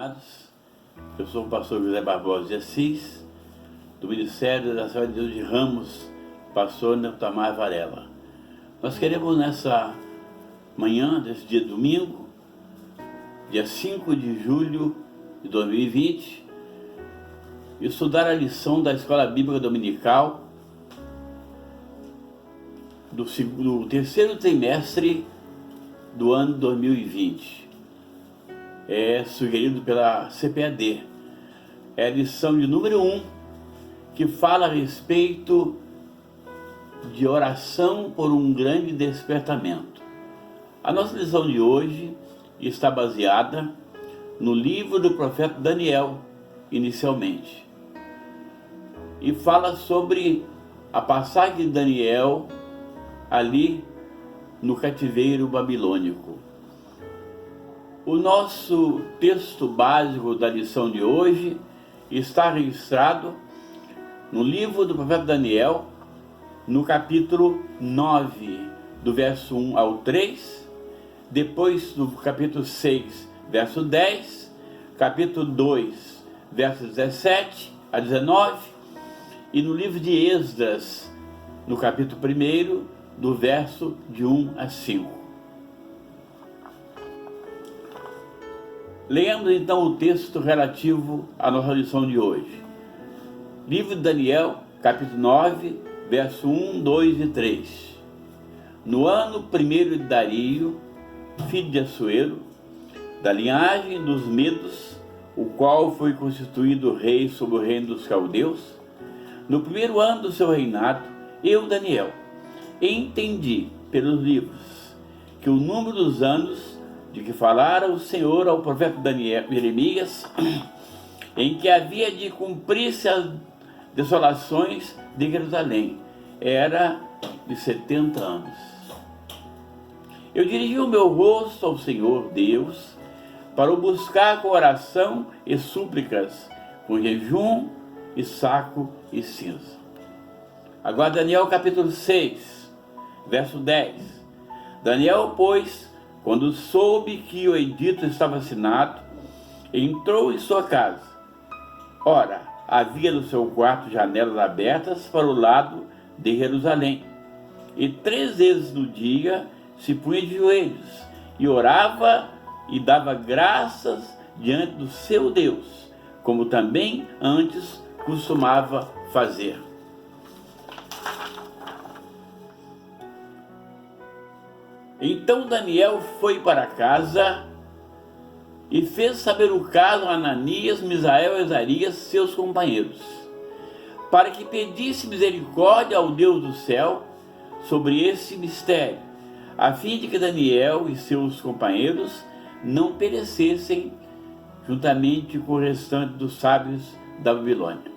Amados, eu sou o pastor José Barbosa de Assis, do Ministério da Assembleia de Deus de Ramos, pastor Neutamar Varela. Nós queremos nessa manhã, desse dia domingo, dia 5 de julho de 2020, estudar a lição da Escola Bíblica Dominical do terceiro trimestre do ano 2020. É sugerido pela CPAD. É a lição de número 1, que fala a respeito de oração por um grande despertamento. A nossa lição de hoje está baseada no livro do profeta Daniel, inicialmente. E fala sobre a passagem de Daniel ali no cativeiro babilônico. O nosso texto básico da lição de hoje está registrado no livro do profeta Daniel, no capítulo 9, do verso 1 ao 3, depois do capítulo 6, verso 10, capítulo 2, versos 17 a 19, e no livro de Esdras, no capítulo 1, do verso de 1 a 5. Leamos então o texto relativo à nossa lição de hoje. Livro de Daniel, capítulo 9, verso 1, 2 e 3. No ano 1º de Dario, filho de Assuero, da linhagem dos Medos, o qual foi constituído rei sobre o reino dos caldeus, no 1º ano do seu reinado, eu, Daniel, entendi pelos livros que o número dos anos de que falara o Senhor ao profeta Jeremias, em que havia de cumprir-se as desolações de Jerusalém, era de 70 anos. Eu dirigi o meu rosto ao Senhor Deus para o buscar com oração e súplicas, com jejum e saco e cinza. Agora Daniel capítulo 6, verso 10. Daniel, pois, quando soube que o edito estava assinado, entrou em sua casa. Ora, havia no seu quarto janelas abertas para o lado de Jerusalém. E 3 vezes no dia se punha de joelhos e orava e dava graças diante do seu Deus, como também antes costumava fazer. Então Daniel foi para casa e fez saber o caso a Ananias, Misael e Azarias, seus companheiros, para que pedisse misericórdia ao Deus do céu sobre esse mistério, a fim de que Daniel e seus companheiros não perecessem juntamente com o restante dos sábios da Babilônia.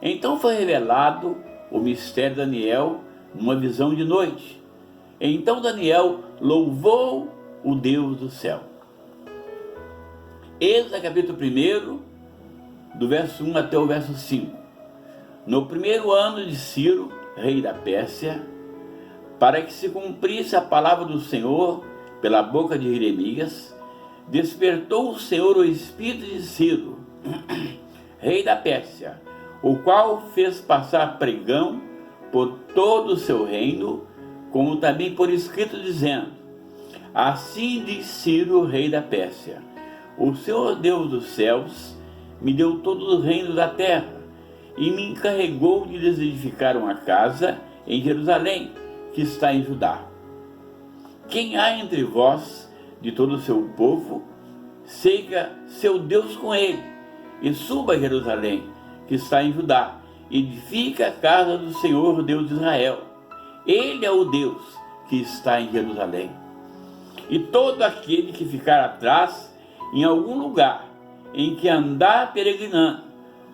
Então foi revelado o mistério de Daniel numa visão de noite. Então Daniel louvou o Deus do céu. Esdras capítulo 1, do verso 1 até o verso 5. No 1º ano de Ciro, rei da Pérsia, para que se cumprisse a palavra do Senhor pela boca de Jeremias, despertou o Senhor o espírito de Ciro, rei da Pérsia, o qual fez passar pregão por todo o seu reino, como também por escrito, dizendo: assim diz Ciro, rei da Pérsia: o Senhor Deus dos céus me deu todos os reinos da terra e me encarregou de lhes edificar uma casa em Jerusalém, que está em Judá. Quem há entre vós, de todo o seu povo, seja seu Deus com ele, e suba a Jerusalém, que está em Judá, e edifica a casa do Senhor Deus de Israel. Ele é o Deus que está em Jerusalém. E todo aquele que ficar atrás em algum lugar em que andar peregrinando,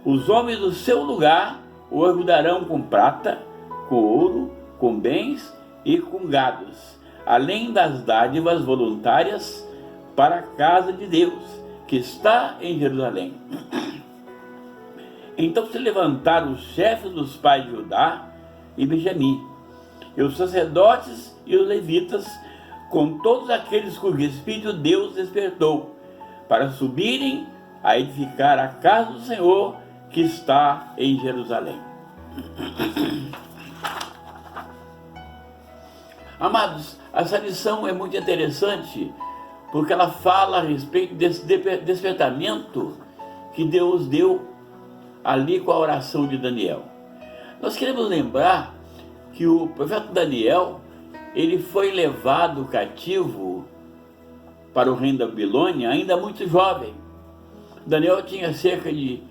os homens do seu lugar o ajudarão com prata, com ouro, com bens e com gados, além das dádivas voluntárias para a casa de Deus, que está em Jerusalém. Então se levantaram os chefes dos pais de Judá e Benjamim, e os sacerdotes e os levitas, com todos aqueles cujo espírito Deus despertou, para subirem a edificar a casa do Senhor que está em Jerusalém. Amados, essa lição é muito interessante, porque ela fala a respeito desse despertamento que Deus deu ali com a oração de Daniel. Nós queremos lembrar que o profeta Daniel, ele foi levado cativo para o reino da Babilônia ainda muito jovem. Daniel tinha cerca de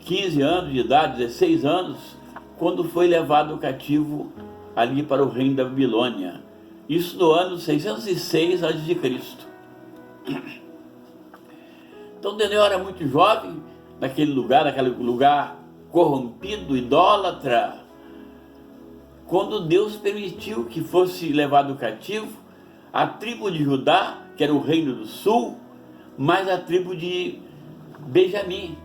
15 anos de idade, 16 anos, quando foi levado cativo ali para o reino da Babilônia. Isso no ano 606 a.C. Então Daniel era muito jovem, naquele lugar corrompido, idólatra, quando Deus permitiu que fosse levado cativo a tribo de Judá, que era o reino do sul, mais a tribo de Benjamim,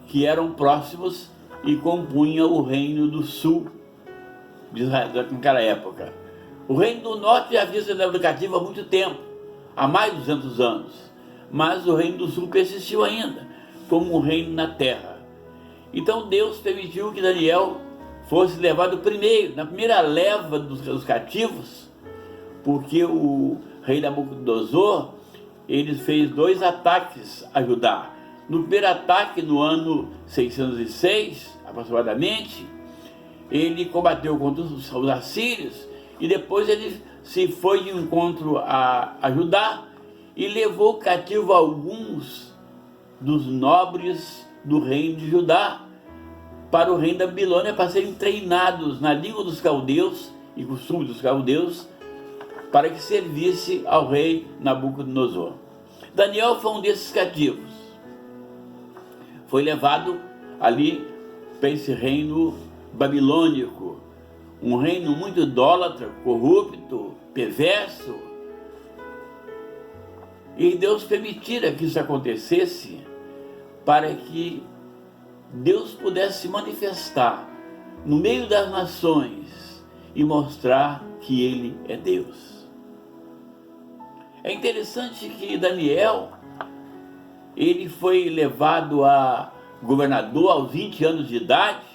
que eram próximos e compunham o reino do sul de Israel naquela época. O reino do norte já havia sido levado cativo há muito tempo, há mais de 200 anos, mas o reino do sul persistiu ainda, como um reino na terra. Então Deus permitiu que Daniel fosse levado primeiro, na primeira leva dos cativos, porque o rei Nabucodonosor, ele fez 2 ataques a Judá. No primeiro ataque, no ano 606, aproximadamente, ele combateu contra os assírios, e depois ele se foi de encontro a Judá e levou cativo alguns dos nobres do reino de Judá para o reino da Babilônia, para serem treinados na língua dos caldeus e costume dos caldeus, para que servisse ao rei Nabucodonosor. Daniel foi um desses cativos. Foi levado ali para esse reino babilônico, um reino muito idólatra, corrupto, perverso. E Deus permitira que isso acontecesse para que Deus pudesse se manifestar no meio das nações e mostrar que Ele é Deus. É interessante que Daniel, ele foi levado a governador aos 20 anos de idade,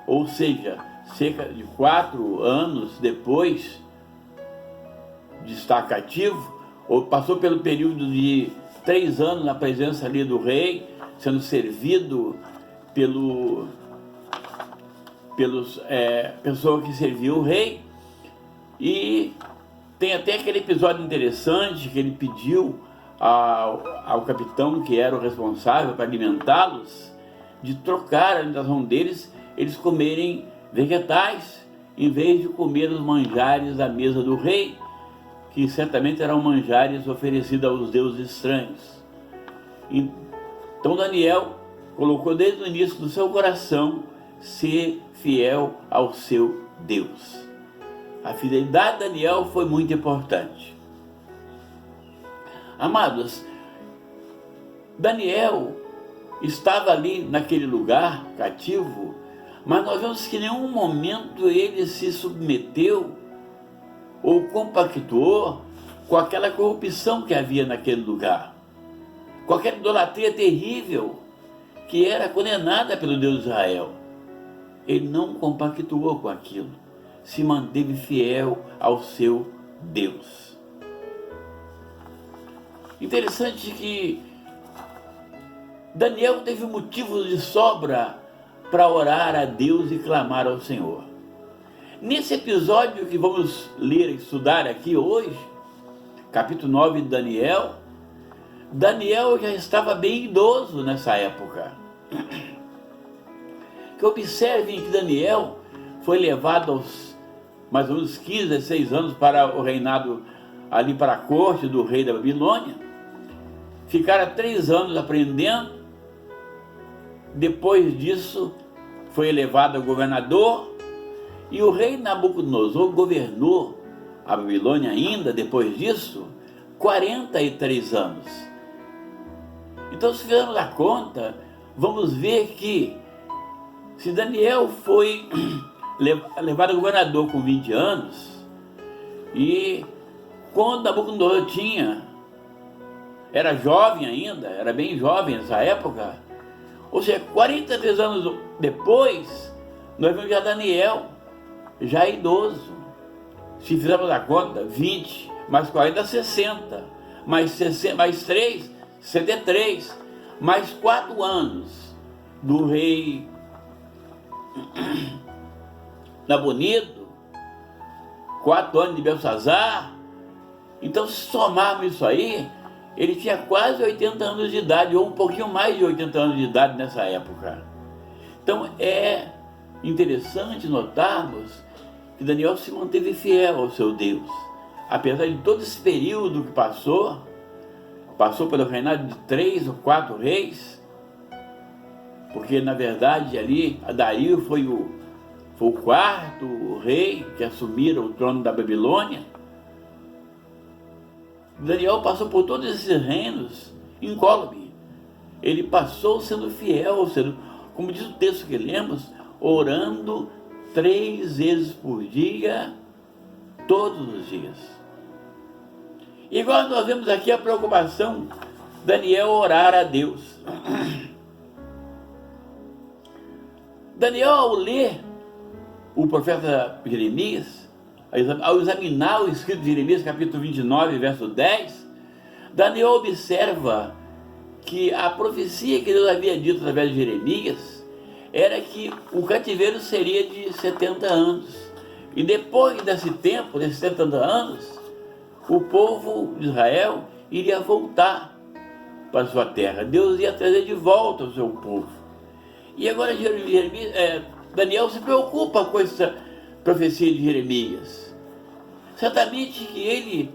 ou seja, cerca de 4 anos depois de estar cativo, ou passou pelo período de 3 anos na presença ali do rei, sendo servido pelos pessoas que serviam o rei. E tem até aquele episódio interessante que ele pediu ao capitão, que era o responsável para alimentá-los, de trocar a alimentação deles, eles comerem vegetais em vez de comer os manjares da mesa do rei, que certamente eram manjares oferecidos aos deuses estranhos. Então Daniel colocou desde o início do seu coração ser fiel ao seu Deus. A fidelidade de Daniel foi muito importante. Amados, Daniel estava ali naquele lugar cativo, mas nós vemos que em nenhum momento ele se submeteu ou compactuou com aquela corrupção que havia naquele lugar, com aquela idolatria terrível que era condenada pelo Deus de Israel. Ele não compactuou com aquilo, se manteve fiel ao seu Deus. Interessante que Daniel teve motivos de sobra para orar a Deus e clamar ao Senhor. Nesse episódio que vamos ler e estudar aqui hoje, capítulo 9 de Daniel, Daniel já estava bem idoso nessa época. Que observem que Daniel foi levado aos mais ou menos 15, 16 anos para o reinado ali para a corte do rei da Babilônia. Ficara 3 anos aprendendo. Depois disso foi elevado a governador, e o rei Nabucodonosor governou a Babilônia ainda depois disso 43 anos. Então, se fizermos a conta, vamos ver que se Daniel foi levado a governador com 20 anos, e quando Nabucodonosor tinha era jovem ainda, era bem jovem nessa época. Ou seja, 43 anos depois, nós vemos já Daniel, já idoso. Se fizermos a conta, 20, mais 40, 60, mais 3, 63, mais 4 anos do rei Nabonido, 4 anos de Belsazar. Então, se somarmos isso aí, ele tinha quase 80 anos de idade, ou um pouquinho mais de 80 anos de idade nessa época. Então, é interessante notarmos que Daniel se manteve fiel ao seu Deus. Apesar de todo esse período que passou pelo reinado de 3 ou 4 reis, porque na verdade ali Dario foi o 4º rei que assumiram o trono da Babilônia. Daniel passou por todos esses reinos incólume. Ele passou sendo fiel, como diz o texto que lemos, orando 3 vezes por dia, todos os dias. Igual nós vemos aqui a preocupação de Daniel orar a Deus. Daniel, ao ler o profeta Jeremias, ao examinar o escrito de Jeremias, capítulo 29, verso 10, Daniel observa que a profecia que Deus havia dito através de Jeremias era que o cativeiro seria de 70 anos. E depois desse tempo, desses 70 anos, o povo de Israel iria voltar para a sua terra. Deus ia trazer de volta o seu povo. E agora Daniel se preocupa com essa profecia de Jeremias. Certamente que ele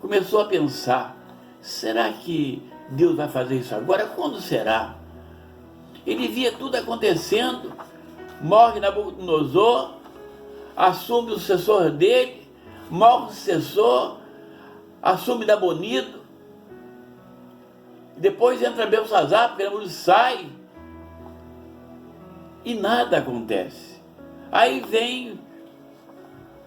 começou a pensar, será que Deus vai fazer isso agora? Quando será? Ele via tudo acontecendo, morre Nabucodonosor, assume o sucessor dele, morre o sucessor, assume Nabonido, depois entra Belsazar, porque Nabonido sai, e nada acontece. Aí vem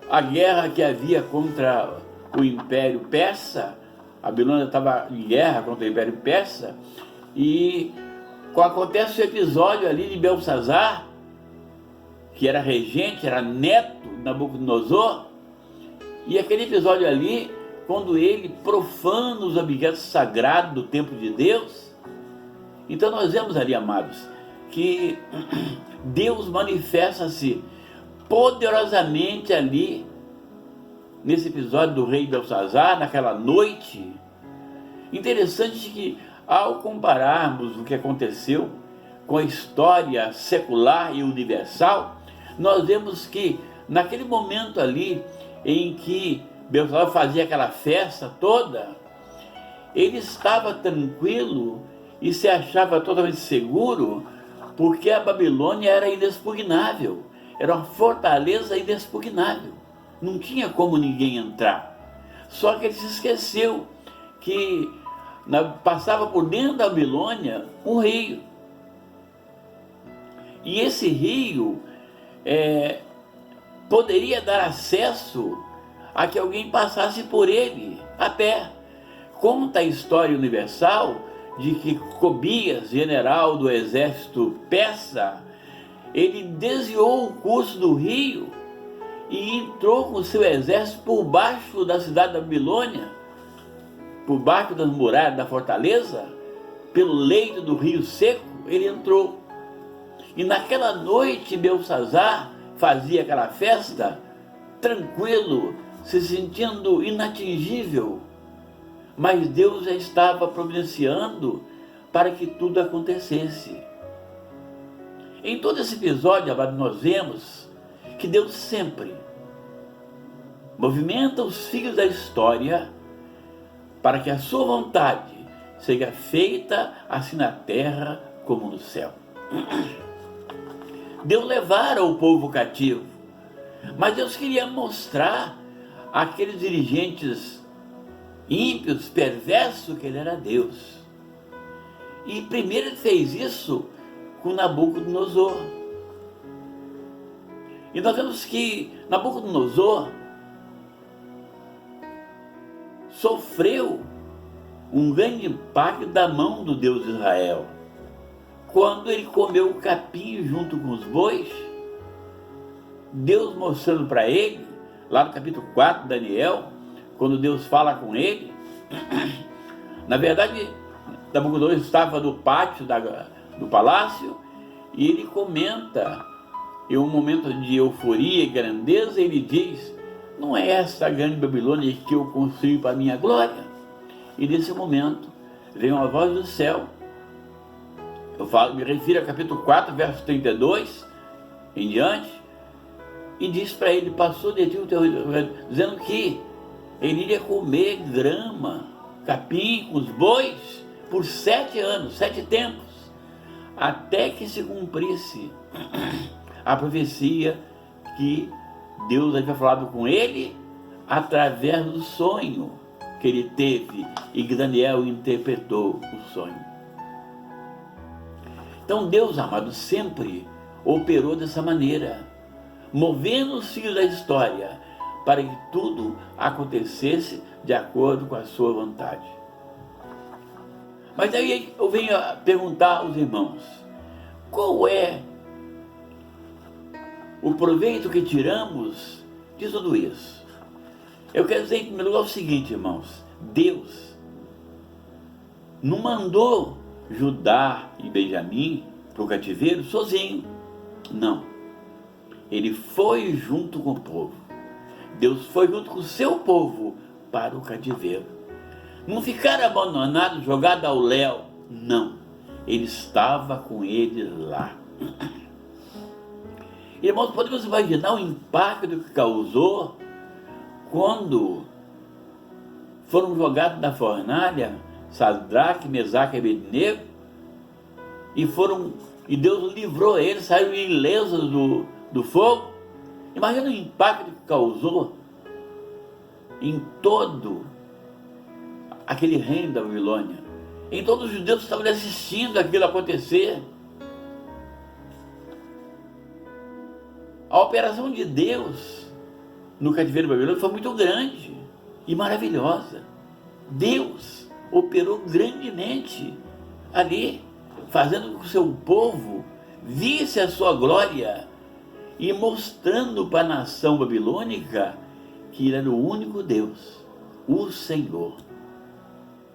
a guerra que havia contra o Império Persa. A Babilônia estava em guerra contra o Império Persa, e acontece o episódio ali de Belsazar, que era regente, era neto de Nabucodonosor, e aquele episódio ali, quando ele profana os objetos sagrados do templo de Deus. Então nós vemos ali, amados, que Deus manifesta-se poderosamente ali, nesse episódio do rei Belsazar, naquela noite. Interessante que, ao compararmos o que aconteceu com a história secular e universal, nós vemos que, naquele momento ali, em que Belsazar fazia aquela festa toda, ele estava tranquilo e se achava totalmente seguro, porque a Babilônia era inexpugnável, era uma fortaleza inexpugnável, não tinha como ninguém entrar. Só que ele se esqueceu que passava por dentro da Babilônia um rio, e esse rio poderia dar acesso a que alguém passasse por ele a pé. Conta a história universal de que Cobias, general do exército persa, ele desviou o curso do rio e entrou com seu exército por baixo da cidade da Babilônia, por baixo das muralhas da fortaleza, pelo leito do rio seco, ele entrou. E naquela noite Belsazar fazia aquela festa tranquilo, se sentindo inatingível, mas Deus já estava providenciando para que tudo acontecesse. Em todo esse episódio, nós vemos que Deus sempre movimenta os fios da história para que a sua vontade seja feita assim na terra como no céu. Deus levara o povo cativo, mas Deus queria mostrar àqueles dirigentes ímpios, perversos, que ele era Deus. E primeiro ele fez isso com Nabucodonosor. E nós vemos que Nabucodonosor sofreu um grande impacto da mão do Deus de Israel. Quando ele comeu o capim junto com os bois, Deus mostrando para ele, lá no capítulo 4 de Daniel, quando Deus fala com ele, na verdade, Nabucodonosor estava no pátio do palácio e ele comenta, em um momento de euforia e grandeza, ele diz: não é esta a grande Babilônia que eu construí para a minha glória? E nesse momento vem uma voz do céu. Me refiro ao capítulo 4, verso 32 em diante, e diz para ele: passou de ti o teu reino, dizendo que ele iria comer grama, capim com os bois por 7 anos, 7 tempos, até que se cumprisse a profecia que Deus havia falado com ele através do sonho que ele teve e que Daniel interpretou o sonho. Então Deus, amado, sempre operou dessa maneira, movendo os fios da história para que tudo acontecesse de acordo com a sua vontade. Mas aí eu venho a perguntar aos irmãos: qual é o proveito que tiramos de tudo isso? Eu quero dizer em primeiro lugar o seguinte, irmãos: Deus não mandou Judá e Benjamim para o cativeiro sozinho, não. Ele foi junto com o povo. Deus foi junto com o seu povo para o cativeiro. Não ficaram abandonados, jogados ao léu, não. Ele estava com eles lá. Irmãos, podemos imaginar o impacto que causou quando foram jogados na fornalha Sadraque, Mesaque e Abednego, e Deus livrou eles, saíram ilesos do fogo. Imagina o impacto que causou em todo aquele reino da Babilônia, em todos os judeus que estavam assistindo aquilo acontecer. A operação de Deus no cativeiro babilônico foi muito grande e maravilhosa. Deus operou grandemente ali, fazendo com que o seu povo visse a sua glória e mostrando para a nação babilônica que ele era o único Deus, o Senhor,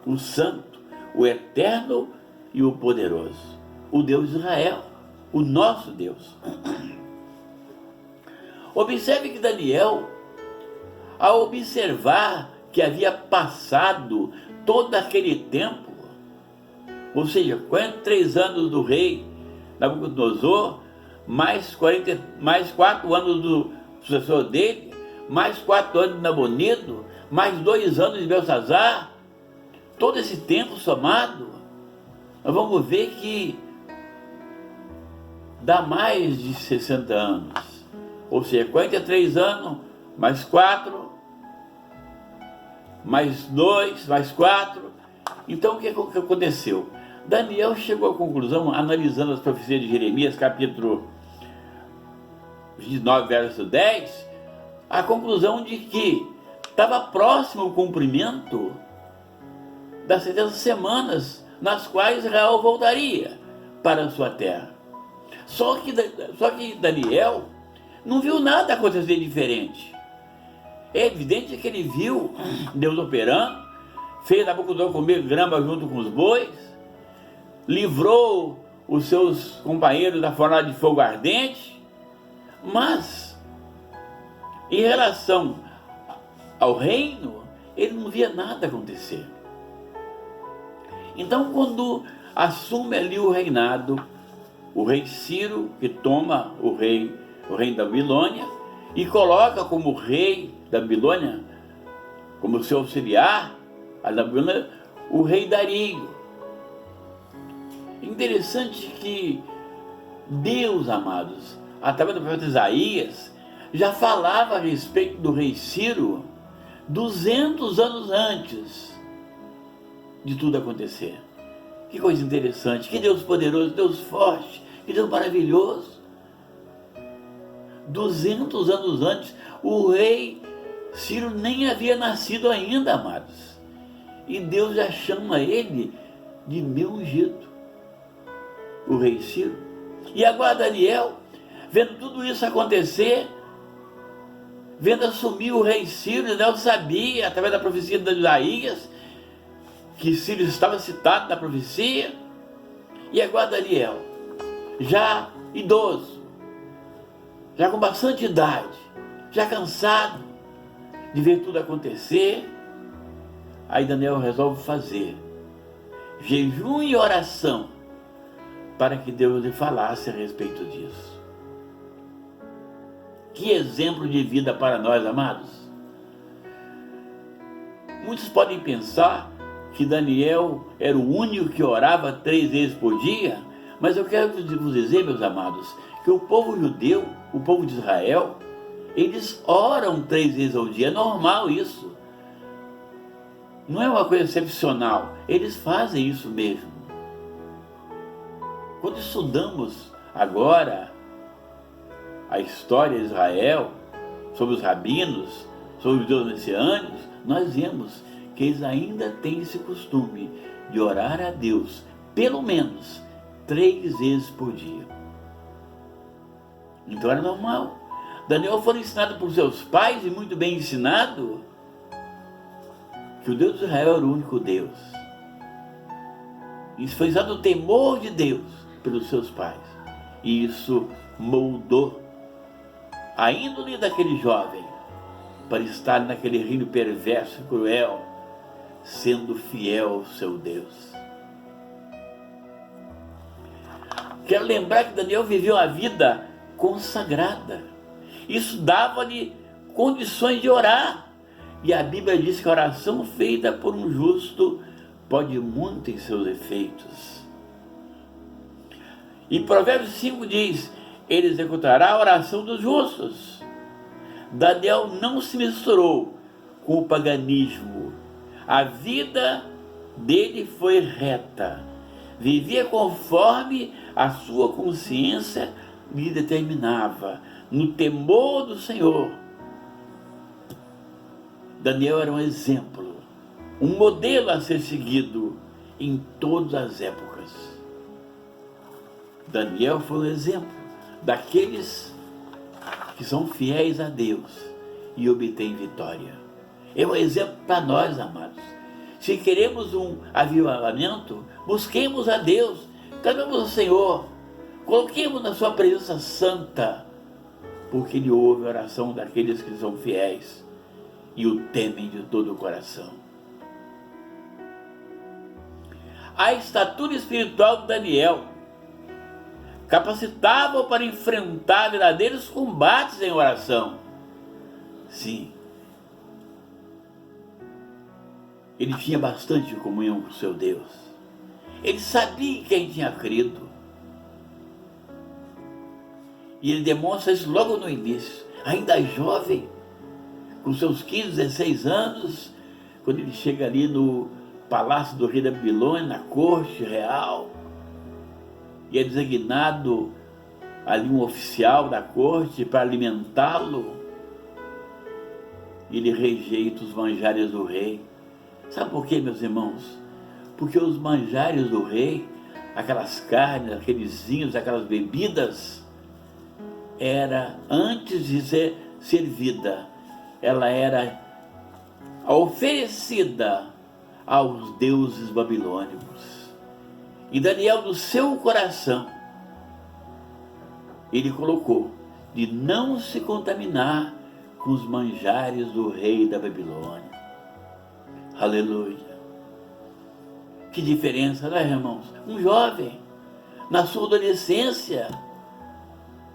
o Santo, o Eterno e o Poderoso, o Deus de Israel, o nosso Deus. Observe que Daniel, ao observar que havia passado todo aquele tempo, ou seja, 43 anos do rei Nabucodonosor, mais 4 anos do sucessor dele, mais 4 anos de Nabonido, mais 2 anos de Belsazar, todo esse tempo somado, nós vamos ver que dá mais de 60 anos. Ou seja, 43 anos, mais 4, mais 2, mais 4. Então o que aconteceu? Daniel chegou à conclusão, analisando as profecias de Jeremias, capítulo 29, verso 10, a conclusão de que estava próximo o cumprimento das 70 semanas nas quais Israel voltaria para a sua terra. Só que Daniel não viu nada acontecer diferente. É evidente que ele viu Deus operando, fez Nabucodonosor comer grama junto com os bois, livrou os seus companheiros da fornalha de fogo ardente, mas em relação ao reino, ele não via nada acontecer. Então, quando assume ali o reinado, o rei Ciro, que toma o reino da Babilônia, e coloca como rei da Babilônia, como seu auxiliar, a da Babilônia, o rei Dario. Interessante que Deus, amados, através do profeta Isaías, já falava a respeito do rei Ciro 200 anos antes de tudo acontecer. Que coisa interessante, que Deus poderoso, Deus forte, que Deus maravilhoso. 200 anos antes, o rei Ciro nem havia nascido ainda, amados. E Deus já chama ele de meu ungido, o rei Ciro. E agora Daniel, vendo tudo isso acontecer, vendo assumir o rei Ciro, Daniel sabia, através da profecia de Isaías, que Ciro estava citado na profecia. E agora Daniel, já idoso, já com bastante idade, já cansado de ver tudo acontecer, aí Daniel resolve fazer jejum e oração para que Deus lhe falasse a respeito disso. Que exemplo de vida para nós, amados. Muitos podem pensar que Daniel era o único que orava 3 vezes por dia, mas eu quero vos dizer, meus amados, que o povo judeu, o povo de Israel, eles oram 3 vezes ao dia, é normal isso. Não é uma coisa excepcional, eles fazem isso mesmo. Quando estudamos agora a história de Israel, sobre os rabinos, sobre os judeus messiânicos, nós vemos que eles ainda têm esse costume de orar a Deus, pelo menos 3 vezes por dia. Então era normal. Daniel foi ensinado por seus pais, e muito bem ensinado, que o Deus de Israel era o único Deus. Isso foi usado o temor de Deus pelos seus pais. E isso moldou a índole daquele jovem para estar naquele reino perverso e cruel, sendo fiel ao seu Deus. Quero lembrar que Daniel viveu uma vida consagrada. Isso dava-lhe condições de orar. E a Bíblia diz que a oração feita por um justo pode muito em seus efeitos. E Provérbios 5 diz: ele executará a oração dos justos. Daniel não se misturou com o paganismo. A vida dele foi reta. Vivia conforme a sua consciência lhe determinava, no temor do Senhor. Daniel era um exemplo, um modelo a ser seguido em todas as épocas. Daniel foi um exemplo daqueles que são fiéis a Deus e obtêm vitória. É um exemplo para nós, amados. Se queremos um avivamento, busquemos a Deus, clamemos ao Senhor, coloquemos na sua presença santa, porque Ele ouve a oração daqueles que são fiéis e o temem de todo o coração. A estatura espiritual de Daniel capacitava para enfrentar verdadeiros combates em oração. Sim, ele tinha bastante comunhão com o seu Deus. Ele sabia em quem tinha crido. E ele demonstra isso logo no início, ainda jovem, com seus 15, 16 anos, quando ele chega ali no palácio do rei da Babilônia, na corte real, e é designado ali um oficial da corte para alimentá-lo. Ele rejeita os manjares do rei. Sabe por quê, meus irmãos? Porque os manjares do rei, aquelas carnes, aqueles vinhos, aquelas bebidas, era, antes de ser servida, ela era oferecida aos deuses babilônicos. E Daniel, do seu coração, ele colocou de não se contaminar com os manjares do rei da Babilônia. Aleluia! Que diferença, né, irmãos? Um jovem, na sua adolescência,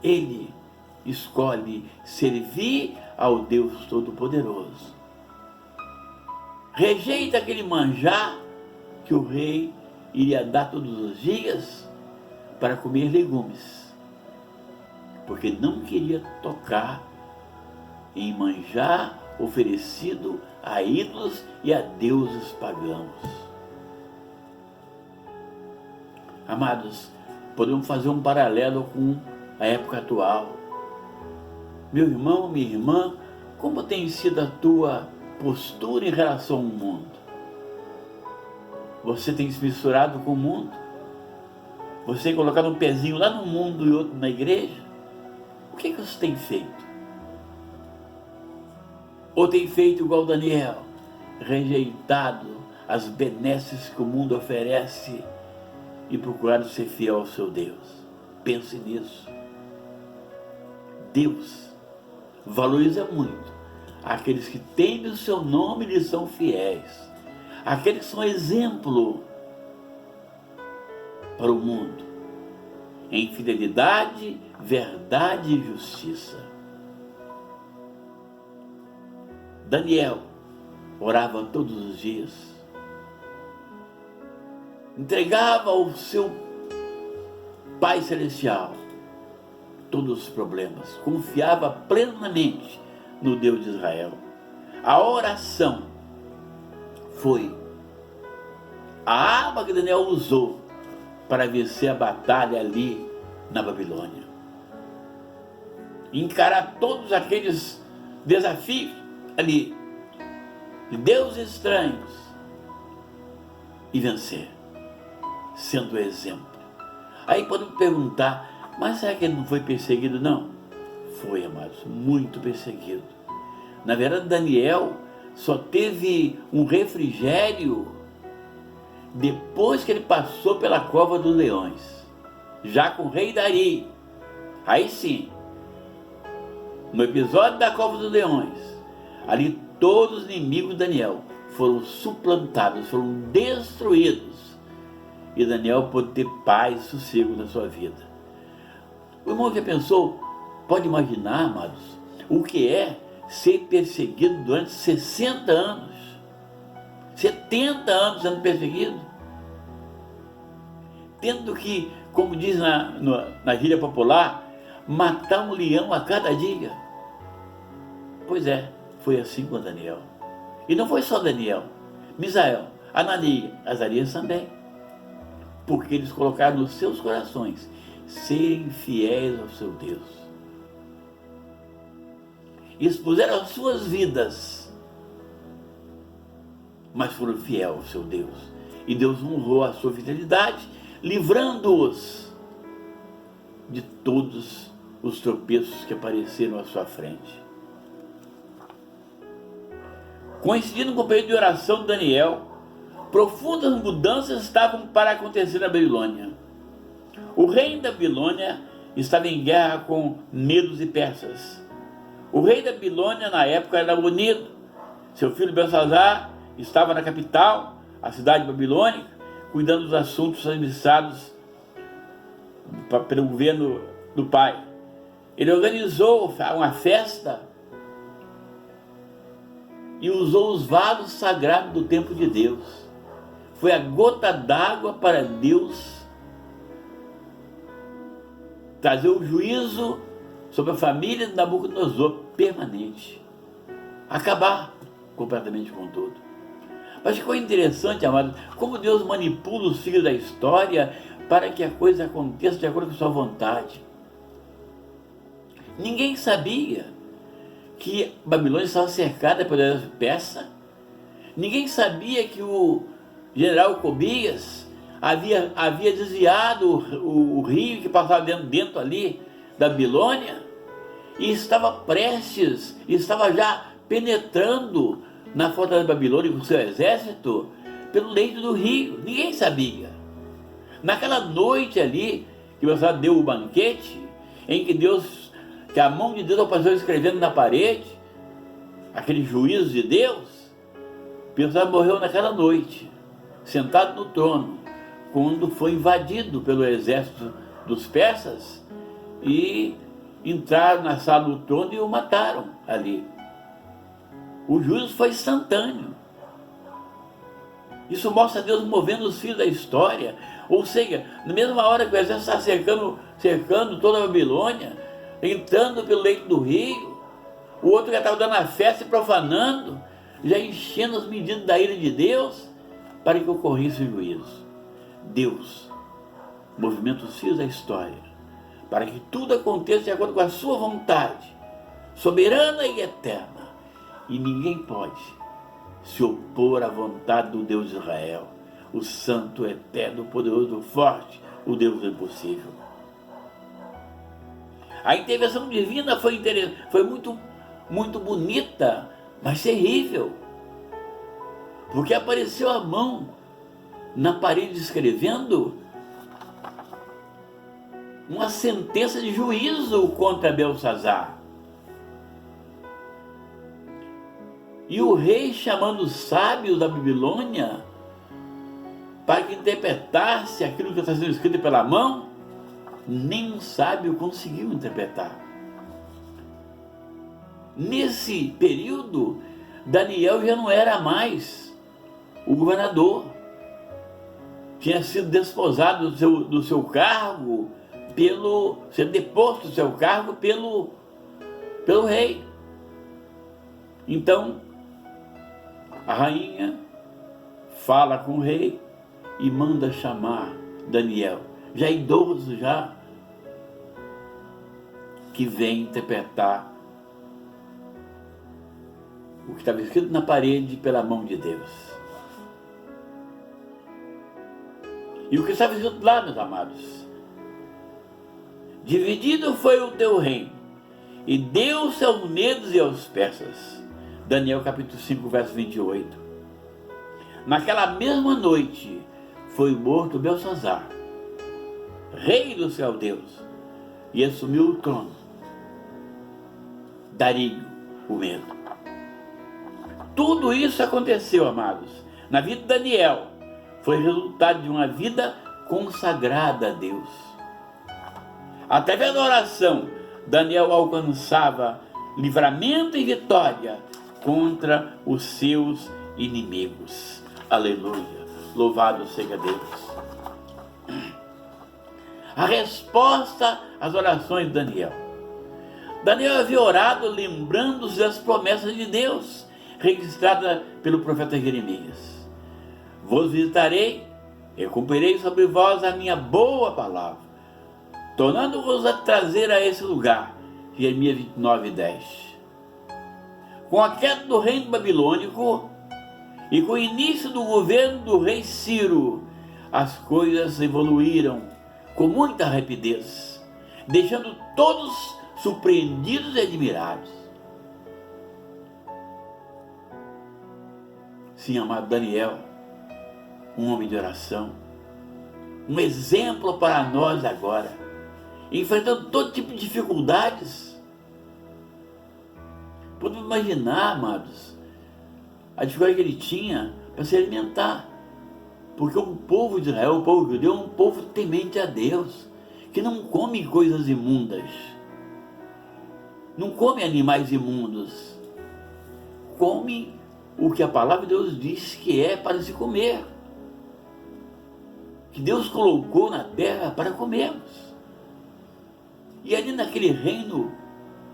ele escolhe servir ao Deus Todo-Poderoso. Rejeita aquele manjar que o rei iria dar todos os dias para comer legumes, porque não queria tocar em manjar oferecido a ídolos e a deuses pagãos. Amados, podemos fazer um paralelo com a época atual. Meu irmão, minha irmã, como tem sido a tua postura em relação ao mundo? Você tem se misturado com o mundo? Você tem colocado um pezinho lá no mundo e outro na igreja? O que você tem feito? Ou tem feito igual Daniel, rejeitado as benesses que o mundo oferece e procurado ser fiel ao seu Deus? Pense nisso. Deus valoriza muito aqueles que temem o seu nome e lhe são fiéis. Aqueles que são exemplo para o mundo em fidelidade, verdade e justiça. Daniel orava todos os dias, entregava ao seu Pai Celestial todos os problemas, confiava plenamente no Deus de Israel. A oração foi a arma que Daniel usou para vencer a batalha ali na Babilônia. Encarar todos aqueles desafios ali, de deuses estranhos, e vencer, sendo o exemplo. Aí podemos perguntar, mas será que ele não foi perseguido? Não. Foi, amados, muito perseguido. Na verdade, Daniel só teve um refrigério depois que ele passou pela cova dos leões, já com o rei Dari. Aí sim, no episódio da cova dos leões, ali todos os inimigos de Daniel foram suplantados, foram destruídos, e Daniel pôde ter paz e sossego na sua vida. O irmão já pensou, pode imaginar, amados, o que é ser perseguido durante 60 anos, 70 anos sendo perseguido, tendo que, como diz na gíria popular, matar um leão a cada dia. Pois é, foi assim com Daniel. E não foi só Daniel, Misael, Ananias, Azarias também, porque eles colocaram nos seus corações serem fiéis ao seu Deus. Expuseram as suas vidas, mas foram fiéis ao seu Deus. E Deus honrou a sua fidelidade, livrando-os de todos os tropeços que apareceram à sua frente. Coincidindo com o período de oração de Daniel, profundas mudanças estavam para acontecer na Babilônia. O rei da Babilônia estava em guerra com medos e persas. O rei da Babilônia na época era Nabonido. Seu filho Belsazar estava na capital, a cidade babilônica, cuidando dos assuntos administrados pelo governo do pai. Ele organizou uma festa e usou os vasos sagrados do templo de Deus. Foi a gota d'água para Deus trazer o juízo sobre a família de Nabucodonosor permanente, acabar completamente com tudo. Mas ficou interessante, amado, como Deus manipula os filhos da história para que a coisa aconteça de acordo com a sua vontade. Ninguém sabia que Babilônia estava cercada pelo exército persa. Ninguém sabia que o general Cobias havia desviado o rio que passava dentro ali da Babilônia e estava já penetrando na fortaleza da Babilônia com seu exército pelo leito do rio. Ninguém sabia. Naquela noite ali que o Senhor deu o banquete, em que a mão de Deus apareceu escrevendo na parede aquele juízo de Deus, Belsazar morreu naquela noite, sentado no trono, quando foi invadido pelo exército dos persas e entraram na sala do trono e o mataram ali. O juízo foi instantâneo. Isso mostra Deus movendo os filhos da história. Ou seja, na mesma hora que o exército está cercando toda a Babilônia, entrando pelo leito do rio, o outro já estava dando a festa e profanando, já enchendo as medidas da ira de Deus, para que ocorresse o juízo. Deus movimenta os fios da história, para que tudo aconteça de acordo com a sua vontade, soberana e eterna. E ninguém pode se opor à vontade do Deus de Israel. o Santo, Eterno, Poderoso, Forte, o Deus do impossível. A intervenção divina foi muito bonita, mas terrível, porque apareceu a mão na parede escrevendo uma sentença de juízo contra Belsazar. E o rei, chamando os sábios da Babilônia para que interpretasse aquilo que está sendo escrito pela mão, nenhum sábio conseguiu interpretar. Nesse período, Daniel já não era mais o governador. Tinha sido desposado do seu cargo, sendo deposto do seu cargo pelo rei. Então, a rainha fala com o rei e manda chamar Daniel, já idoso já, que vem interpretar o que estava escrito na parede pela mão de Deus. E o que estava escrito lá, meus amados: dividido foi o teu reino, e deu-se aos medos e aos persas. Daniel capítulo 5, verso 28. Naquela mesma noite foi morto Belsazar, rei dos caldeus, e assumiu o trono Dario, o medo. Tudo isso aconteceu, amados, na vida de Daniel. Foi resultado de uma vida consagrada a Deus. Através da oração, Daniel alcançava livramento e vitória contra os seus inimigos. Aleluia! Louvado seja Deus. A resposta às orações de Daniel. Daniel havia orado lembrando-se das promessas de Deus, registrada pelo profeta Jeremias. Vos visitarei e cumprirei sobre vós a minha boa palavra, tornando-vos a trazer a esse lugar. Jeremias 29, 10. Com a queda do reino babilônico e com o início do governo do rei Ciro, as coisas evoluíram com muita rapidez, deixando todos surpreendidos e admirados. Sim, amado Daniel, um homem de oração, um exemplo para nós agora, enfrentando todo tipo de dificuldades. Podemos imaginar, amados, a dificuldade que ele tinha para se alimentar, porque o povo de Israel, o povo judeu, é um povo temente a Deus, que não come coisas imundas, não come animais imundos, come o que a palavra de Deus diz que é para se comer, que Deus colocou na terra para comermos. E ali naquele reino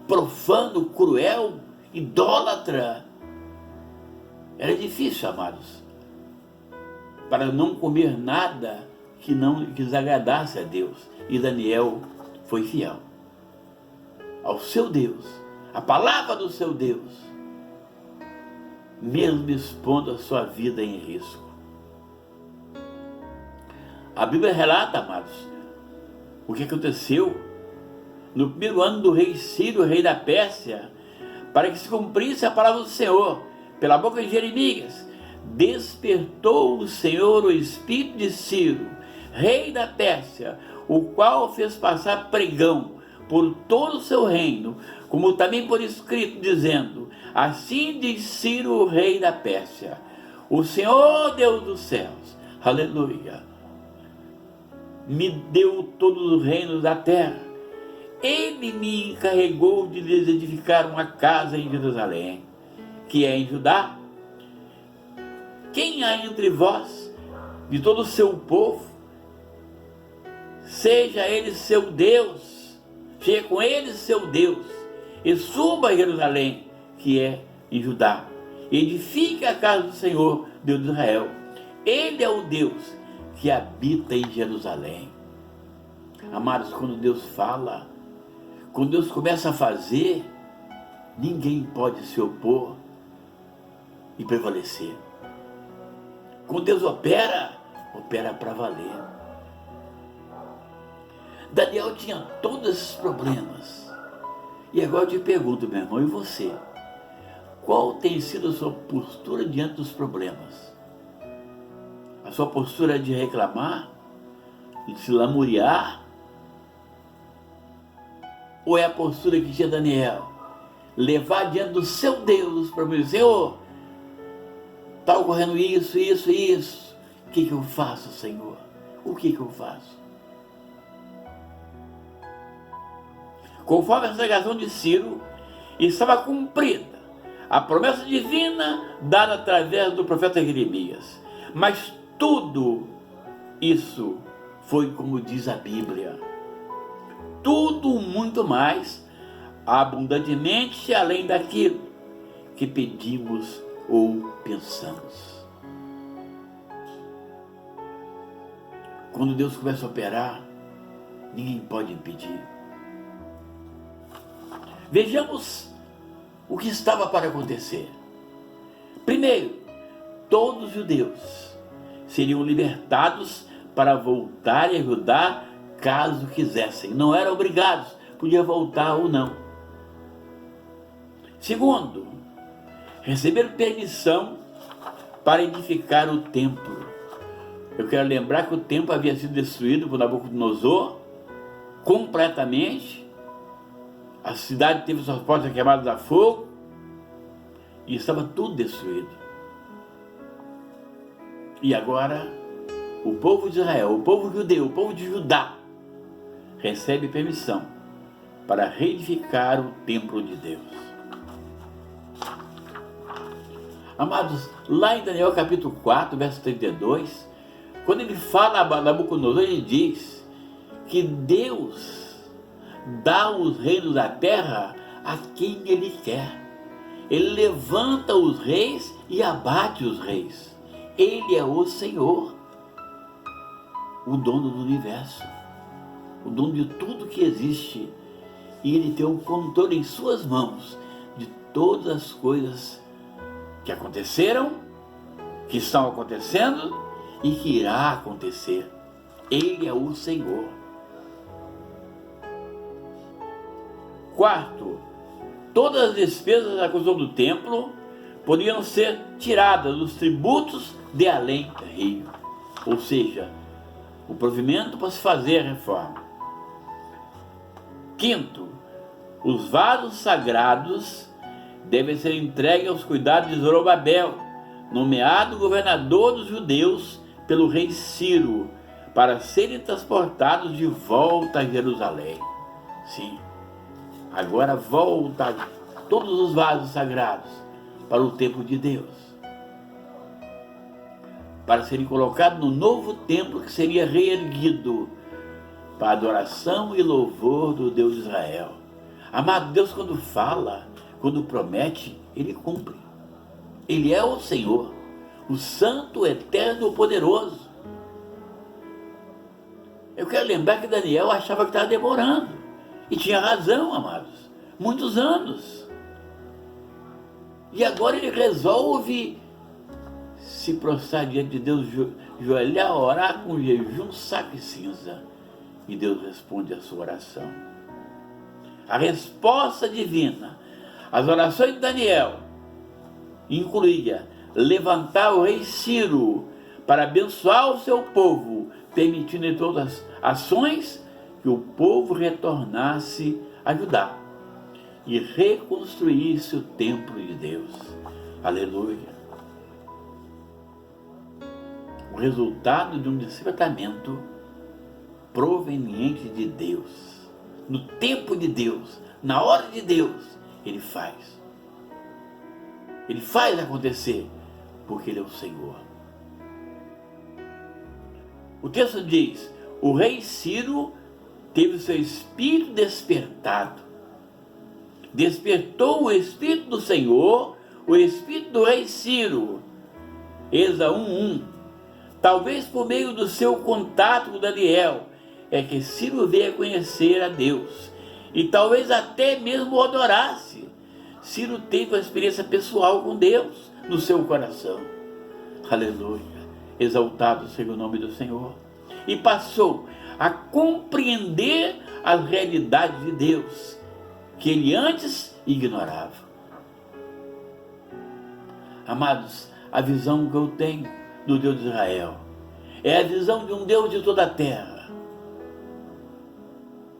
profano, cruel, idólatra, era difícil, amados, para não comer nada que desagradasse a Deus. E Daniel foi fiel ao seu Deus, a palavra do seu Deus, mesmo expondo a sua vida em risco. A Bíblia relata, amados, o que aconteceu no primeiro ano do rei Ciro, rei da Pérsia, para que se cumprisse a palavra do Senhor pela boca de Jeremias. Despertou o Senhor o espírito de Ciro, rei da Pérsia, o qual fez passar pregão por todo o seu reino, como também por escrito, dizendo: assim diz Ciro, rei da Pérsia, o Senhor Deus dos céus, aleluia, me deu todos os reinos da terra. Ele me encarregou de lhes edificar uma casa em Jerusalém, que é em Judá. Quem há entre vós, de todo o seu povo, seja ele seu Deus, seja com ele seu Deus, e suba a Jerusalém, que é em Judá, e edifique a casa do Senhor, Deus de Israel. Ele é o Deus que habita em Jerusalém. Amados, quando Deus fala, quando Deus começa a fazer, ninguém pode se opor e prevalecer. Quando Deus opera, opera para valer. Daniel tinha todos esses problemas. E agora eu te pergunto, meu irmão, e você? Qual tem sido a sua postura diante dos problemas? A sua postura é de reclamar? De se lamuriar? Ou é a postura que tinha Daniel? Levar diante do seu Deus para mim, Senhor, está ocorrendo isso, isso e isso. O que eu faço, Senhor? O que eu faço? Conforme a pregação de Ciro, estava cumprida a promessa divina dada através do profeta Jeremias. Mas tudo isso foi como diz a Bíblia. Tudo muito mais, abundantemente além daquilo que pedimos ou pensamos. Quando Deus começa a operar, ninguém pode impedir. Vejamos o que estava para acontecer. Primeiro, todos os judeus seriam libertados para voltar e ajudar caso quisessem. Não eram obrigados, podia voltar ou não. Segundo, receber permissão para edificar o templo. Eu quero lembrar que o templo havia sido destruído por Nabucodonosor completamente. A cidade teve suas portas queimadas a fogo e estava tudo destruído. E agora, o povo de Israel, o povo judeu, o povo de Judá, recebe permissão para reedificar o templo de Deus. Amados, lá em Daniel capítulo 4, verso 32, quando ele fala a Nabucodonosor, ele diz que Deus dá os reinos da terra a quem ele quer. Ele levanta os reis e abate os reis. Ele é o Senhor, o dono do universo, o dono de tudo que existe. E ele tem o controle em suas mãos de todas as coisas que aconteceram, que estão acontecendo e que irá acontecer. Ele é o Senhor. Quarto, todas as despesas da construção do templo podiam ser tiradas dos tributos de além-rio, ou seja, o provimento para se fazer a reforma. Quinto, os vasos sagrados devem ser entregues aos cuidados de Zorobabel, nomeado governador dos judeus pelo rei Ciro, para serem transportados de volta a Jerusalém. Sim, agora volta todos os vasos sagrados para o templo de Deus, para serem colocados no novo templo que seria reerguido para adoração e louvor do Deus de Israel. Amado, Deus quando fala, quando promete, Ele cumpre. Ele é o Senhor, o Santo, Eterno e Poderoso. Eu quero lembrar que Daniel achava que estava demorando. E tinha razão, amados. Muitos anos. E agora ele resolve se prostrar diante de Deus, joelhar, orar com jejum, saco e cinza. E Deus responde a sua oração. A resposta divina às orações de Daniel incluía levantar o rei Ciro para abençoar o seu povo, permitindo em todas as ações que o povo retornasse a Judá e reconstruísse o templo de Deus. Aleluia! O resultado de um despertamento proveniente de Deus. No tempo de Deus, na hora de Deus, Ele faz. Ele faz acontecer, porque Ele é o Senhor. O texto diz: o rei Ciro teve o seu espírito despertado. Despertou o espírito do Senhor, o espírito do rei Ciro. Êxodo 1:1. Talvez por meio do seu contato com Daniel, é que Ciro veio a conhecer a Deus. E talvez até mesmo o adorasse. Ciro teve uma experiência pessoal com Deus no seu coração. Aleluia. exaltado seja o nome do Senhor, e passou a compreender as realidades de Deus, que ele antes ignorava. Amados, a visão que eu tenho do Deus de Israel é a visão de um Deus de toda a terra.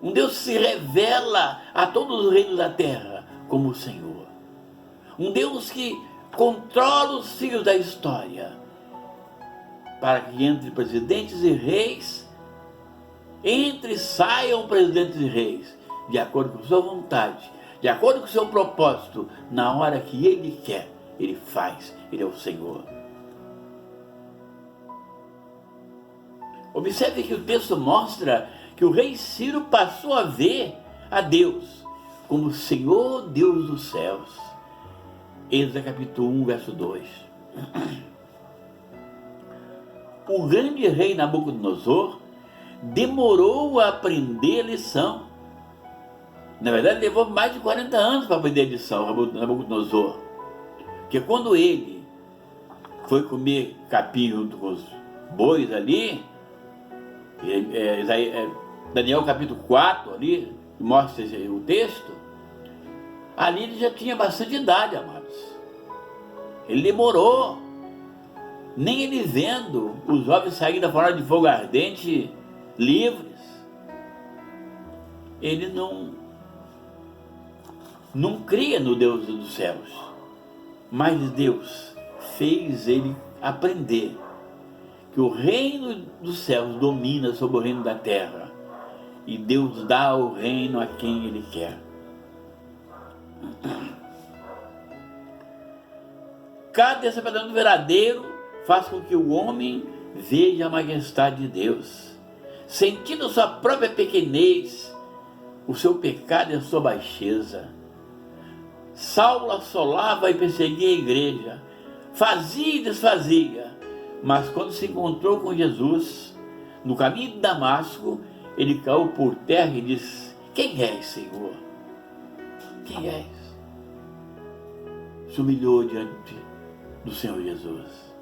Um Deus que se revela a todos os reinos da terra como o Senhor. Um Deus que controla os fios da história, para que entre presidentes e reis, entre e saiam presidentes e reis, de acordo com sua vontade, de acordo com seu propósito, na hora que ele quer, ele faz, ele é o Senhor. Observe que o texto mostra que o rei Ciro passou a ver a Deus como Senhor Deus dos céus. Êxodo capítulo 1, verso 2. O grande rei Nabucodonosor demorou a aprender a lição. Na verdade, levou mais de 40 anos para aprender a lição, Nabucodonosor. Porque quando ele foi comer capim junto com os bois ali, Daniel capítulo 4 ali, mostra o texto, ali ele já tinha bastante idade, amados. Ele demorou. Nem ele vendo os jovens saírem da fornalha de fogo ardente livres, ele não cria no Deus dos céus, mas Deus fez ele aprender que o reino dos céus domina sobre o reino da terra, e Deus dá o reino a quem ele quer. Cada despertamento verdadeiro faz com que o homem veja a majestade de Deus, sentindo sua própria pequenez, o seu pecado e a sua baixeza. Saulo assolava e perseguia a igreja, fazia e desfazia, mas quando se encontrou com Jesus, no caminho de Damasco, ele caiu por terra e disse: quem és, Senhor? Quem és? Se humilhou diante do Senhor Jesus.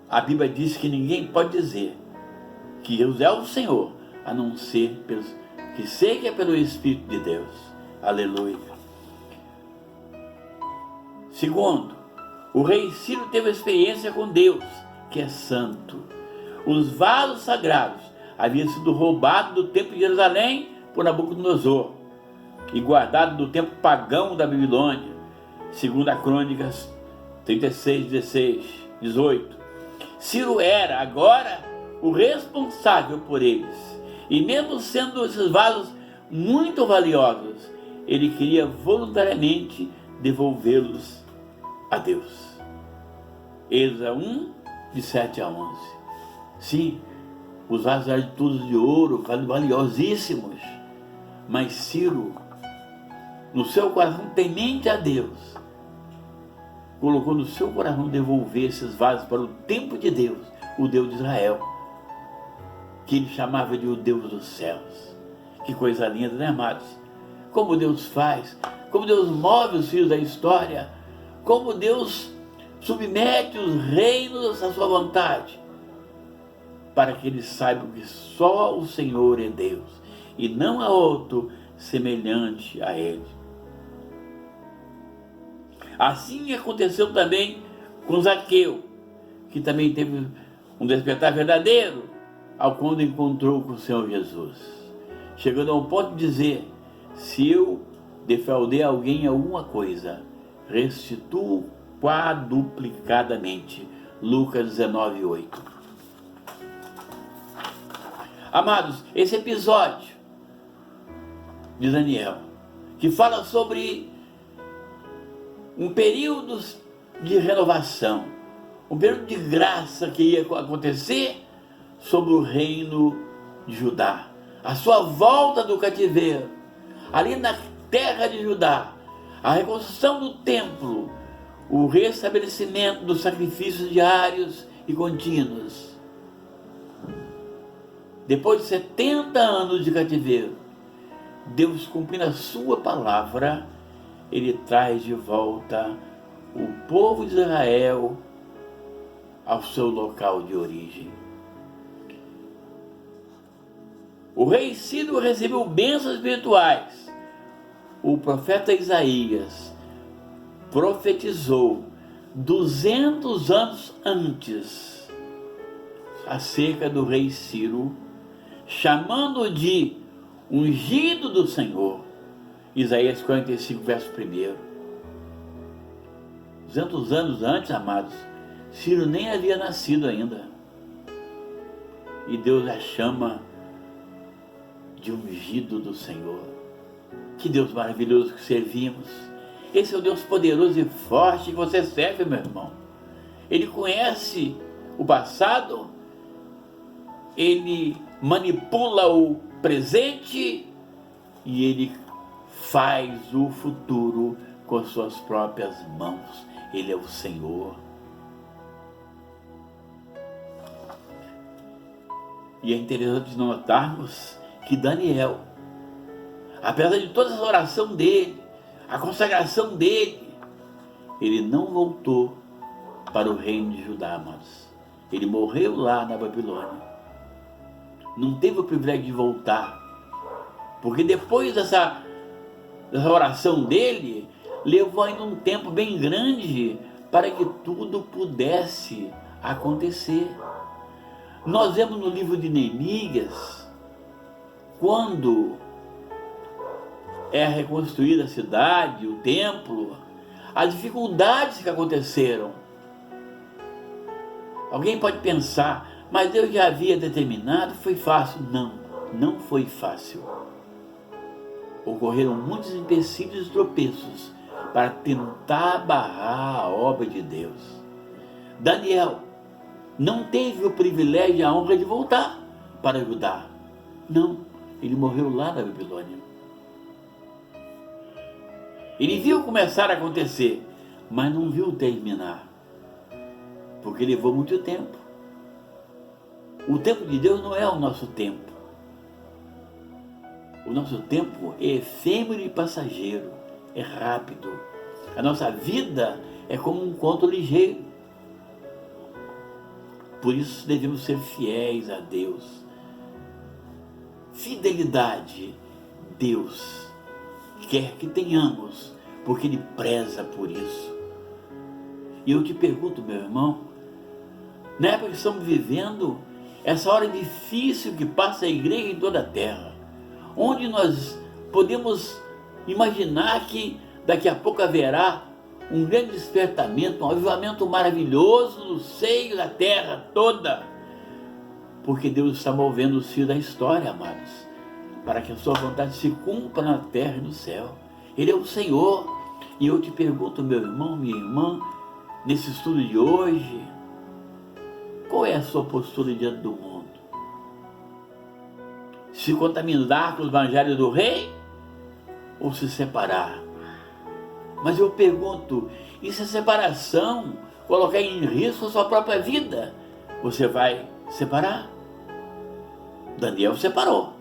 A Bíblia diz que ninguém pode dizer que Deus é o Senhor, a não ser que seja pelo Espírito de Deus. Aleluia. Segundo, o rei Ciro teve experiência com Deus, que é santo. Os vasos sagrados haviam sido roubados do templo de Jerusalém por Nabucodonosor e guardados do templo pagão da Babilônia, segundo a Crônicas 36, 16, 18. Ciro era agora o responsável por eles, e mesmo sendo esses vasos muito valiosos, ele queria voluntariamente devolvê-los a Deus. Êxodo 1, de 7 a 11. Sim, os vasos eram todos de ouro, valiosíssimos, mas Ciro, no seu coração temente a Deus, colocou no seu coração devolver esses vasos para o templo de Deus, o Deus de Israel, que ele chamava de o Deus dos céus. Que coisa linda, né, amados? Como Deus faz, como Deus move os fios da história, como Deus submete os reinos à sua vontade, para que eles saibam que só o Senhor é Deus, e não há outro semelhante a Ele. Assim aconteceu também com Zaqueu, que também teve um despertar verdadeiro ao quando encontrou com o Senhor Jesus, chegando ao ponto de dizer: se eu defraudei alguém em alguma coisa, restituo quadruplicadamente. Lucas 19, 8. Amados, esse episódio de Daniel, que fala sobre um período de renovação, um período de graça que ia acontecer sobre o reino de Judá, a sua volta do cativeiro, ali na terra de Judá, a reconstrução do templo, o restabelecimento dos sacrifícios diários e contínuos. Depois de 70 anos de cativeiro, Deus, cumprindo a sua palavra, Ele traz de volta o povo de Israel ao seu local de origem. O rei Ciro recebeu bênçãos espirituais. O profeta Isaías profetizou 200 anos antes acerca do rei Ciro, chamando-o de ungido do Senhor. Isaías 45, verso 1. 200 anos antes, amados, Ciro nem havia nascido ainda. E Deus a chama de ungido do Senhor. Que Deus maravilhoso que servimos. Esse é o Deus poderoso e forte que você serve, meu irmão. Ele conhece o passado, ele manipula o presente e ele faz o futuro com suas próprias mãos. Ele é o Senhor. E é interessante notarmos que Daniel, apesar de toda essa oração dele, a consagração dele, ele não voltou para o reino de Judá, amados. Ele morreu lá na Babilônia. Não teve o privilégio de voltar, porque depois dessa oração dele, levou ainda um tempo bem grande para que tudo pudesse acontecer. Nós vemos no livro de Neemias, quando é reconstruída a cidade, o templo, as dificuldades que aconteceram. Alguém pode pensar, mas Deus já havia determinado, foi fácil. Não, não foi fácil. Ocorreram muitos empecilhos e tropeços para tentar barrar a obra de Deus. Daniel não teve o privilégio e a honra de voltar para ajudar. Não, ele morreu lá na Babilônia. Ele viu começar a acontecer, mas não viu terminar, porque levou muito tempo. O tempo de Deus não é o nosso tempo. O nosso tempo é efêmero e passageiro, é rápido. A nossa vida é como um conto ligeiro. Por isso devemos ser fiéis a Deus. Fidelidade, Deus quer que tenhamos, porque Ele preza por isso. E eu te pergunto, meu irmão, na época que estamos vivendo, essa hora difícil que passa a igreja em toda a terra, onde nós podemos imaginar que daqui a pouco haverá um grande despertamento, um avivamento maravilhoso no seio da terra toda, porque Deus está movendo o fio da história, amados, para que a sua vontade se cumpra na terra e no céu. Ele é o Senhor. E eu te pergunto, meu irmão, minha irmã, nesse estudo de hoje, qual é a sua postura diante do mundo? Se contaminar com os evangelhos do rei ou se separar? Mas eu pergunto, e se a separação colocar em risco a sua própria vida? Você vai separar? Daniel separou.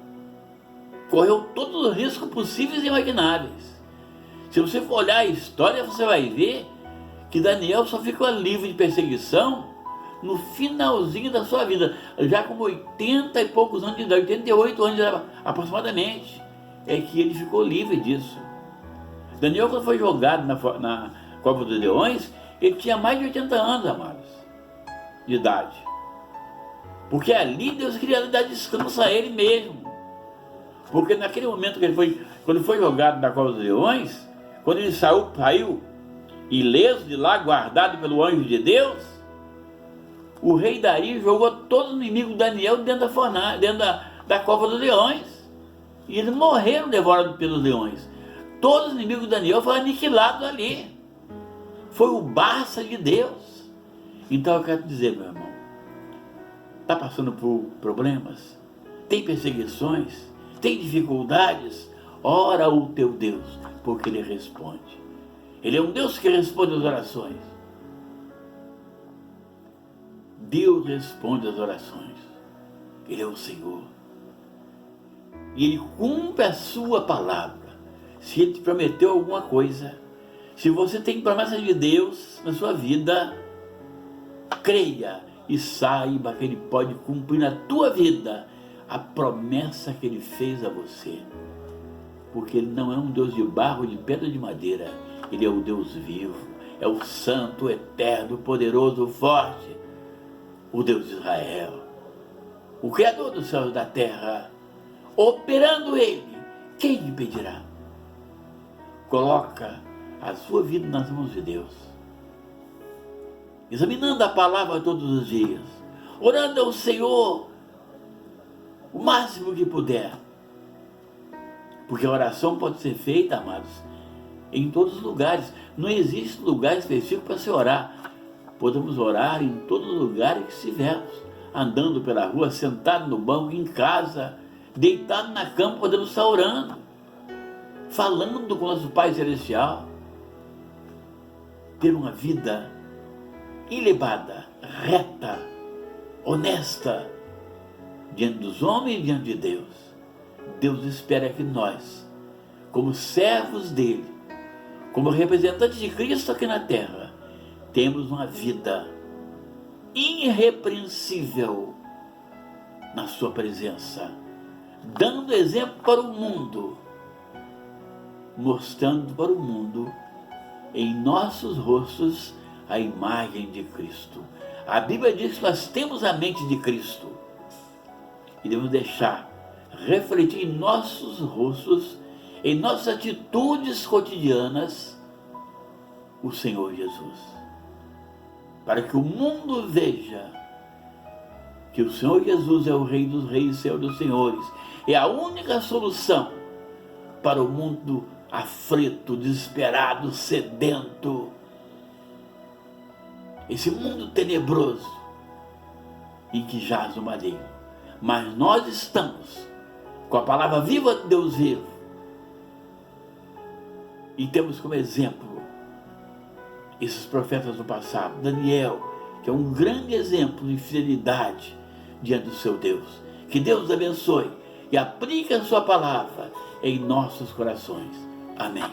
Correu todos os riscos possíveis e imagináveis. Se você for olhar a história, você vai ver que Daniel só ficou livre de perseguição no finalzinho da sua vida, já com 80 e poucos anos de idade, 88 anos aproximadamente, é que ele ficou livre disso. Daniel, quando foi jogado na cova dos leões, ele tinha mais de 80 anos, amados, de idade. Porque ali Deus queria dar descanso a ele mesmo. Porque naquele momento que quando foi jogado na cova dos leões, quando ele saiu ileso de lá, guardado pelo anjo de Deus, o rei Dario jogou todos os inimigos de Daniel dentro da cova dos leões. E eles morreram devorados pelos leões. Todos os inimigos de Daniel foram aniquilados ali. Foi o Barça de Deus. Então eu quero te dizer, meu irmão, está passando por problemas? Tem perseguições? Tem dificuldades? Ora o teu Deus, porque Ele responde. Ele é um Deus que responde às orações. Deus responde às orações. Ele é o Senhor. E Ele cumpre a sua palavra. Se Ele te prometeu alguma coisa, Se você tem promessa de Deus na sua vida, creia e saiba que Ele pode cumprir na tua vida a promessa que Ele fez a você. Porque Ele não é um Deus de barro, de pedra, de madeira. Ele é o Deus vivo, é o santo, eterno, poderoso, forte, o Deus de Israel, o Criador dos céus e da terra. Operando Ele, quem lhe impedirá? Coloca a sua vida nas mãos de Deus, examinando a palavra todos os dias, orando ao Senhor o máximo que puder, porque a oração pode ser feita, amados, em todos os lugares. Não existe lugar específico para se orar. Podemos orar em todos os lugares que estivermos, andando pela rua, sentado no banco, em casa, deitado na cama, podemos estar orando, falando com o nosso Pai Celestial. Ter uma vida ilibada, reta, honesta, diante dos homens e diante de Deus. Deus espera que nós, como servos dele, como representantes de Cristo aqui na terra, temos uma vida irrepreensível na sua presença, dando exemplo para o mundo, mostrando para o mundo em nossos rostos a imagem de Cristo. A Bíblia diz que nós temos a mente de Cristo e devemos deixar refletir em nossos rostos, em nossas atitudes cotidianas, o Senhor Jesus, para que o mundo veja que o Senhor Jesus é o Rei dos Reis, Senhor dos Senhores, é a única solução para o mundo aflito, desesperado, sedento, esse mundo tenebroso em que jaz o maligno. Mas nós estamos com a palavra viva de Deus vivo e temos como exemplo esses profetas do passado. Daniel, que é um grande exemplo de fidelidade diante do seu Deus. Que Deus abençoe e aplique a sua palavra em nossos corações. Amém.